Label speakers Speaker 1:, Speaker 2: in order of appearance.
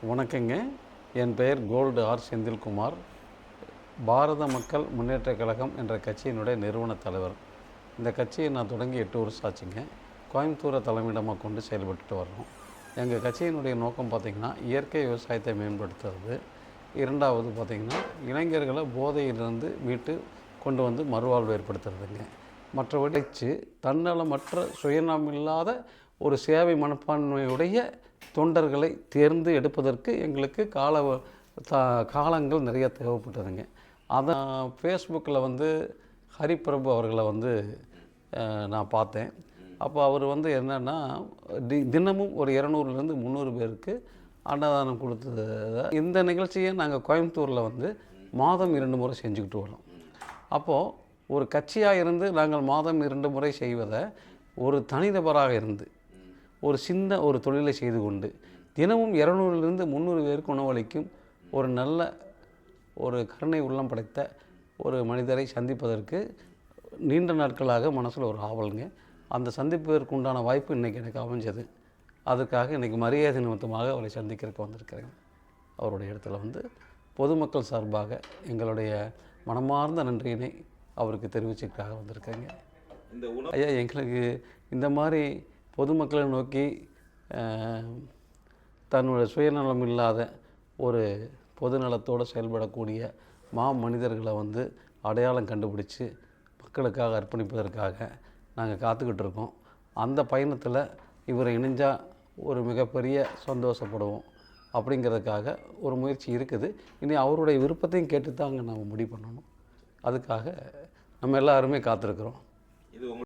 Speaker 1: வணக்கங்க. என் பெயர் gold R Senthilkumar. பாரத மக்கள் முன்னேற்றக் கழகம் என்ற கட்சியினுடைய நிறுவன தலைவர். இந்த கட்சியை நான் தொடங்கி 8 வருஷம் ஆச்சுங்க. கோயம்புத்தூரை தலைமையிடமாக கொண்டு செயல்பட்டுட்டு வர்றோம். எங்கள் கட்சியினுடைய நோக்கம் பார்த்திங்கன்னா, இயற்கை விவசாயத்தை மேம்படுத்துறது. இரண்டாவது பார்த்திங்கன்னா, இளைஞர்களை போதையிலிருந்து மீட்டு கொண்டு வந்து மறுவாழ்வு ஏற்படுத்துறதுங்க. மற்றபடி தன்னலமற்ற சுயநலமில்லாத ஒரு சேவை மனப்பான்மையுடைய தொண்டர்களை தேர்ந்து எடுப்பதற்கு எங்களுக்கு காலங்கள் நிறைய தேவைப்பட்டதுங்க. அதை ஃபேஸ்புக்கில் வந்து ஹரிபிரபு அவர்களை வந்து நான் பார்த்தேன். அப்போ அவர் வந்து என்னென்னா, தினமும் ஒரு 200லேருந்து 300 பேருக்கு அன்னதானம் கொடுத்தது. இந்த நிகழ்ச்சியை நாங்கள் கோயம்புத்தூரில் வந்து மாதம் 2 முறை செஞ்சுக்கிட்டு வரோம். அப்போது ஒரு கட்சியாக இருந்து நாங்கள் மாதம் 2 முறை செய்வதை ஒரு தனிநபராக இருந்து ஒரு சின்ன ஒரு தொழிலை செய்து கொண்டு தினமும் 200லேருந்து 300 பேருக்கு உணவளிக்கும் ஒரு நல்ல ஒரு கருணை உள்ளம் படைத்த ஒரு மனிதரை சந்திப்பதற்கு நீண்ட நாட்களாக மனசில் ஒரு ஆவலுங்க. அந்த சந்திப்பதற்கு உண்டான வாய்ப்பு இன்றைக்கி எனக்கு அமைஞ்சது. அதுக்காக இன்றைக்கி மரியாதை நிமித்தமாக அவரை சந்திக்கிறதுக்கு வந்திருக்கிறேன். அவருடைய இடத்துல வந்து பொதுமக்கள் சார்பாக எங்களுடைய மனமார்ந்த நன்றியினை அவருக்கு தெரிவிச்சதுக்காக வந்திருக்கேங்க. ஐயா, எங்களுக்கு இந்த மாதிரி பொதுமக்களை நோக்கி தன்னுடைய சுயநலம் இல்லாத ஒரு பொதுநலத்தோடு செயல்படக்கூடிய மனிதர்களை வந்து அடையாளம் கண்டுபிடிச்சி மக்களுக்காக அர்ப்பணிப்பதற்காக நாங்கள் காத்துக்கிட்டு இருக்கோம். அந்த பயணத்தில் இவரை இணைஞ்சால் ஒரு மிகப்பெரிய சந்தோஷப்படுவோம் அப்படிங்கிறதுக்காக ஒரு முயற்சி இருக்குது. இனி அவருடைய விருப்பத்தையும் கேட்டு தான் அங்கே நம்ம முடிவு பண்ணணும். அதுக்காக நம்ம எல்லாருமே காத்திருக்கிறோம்.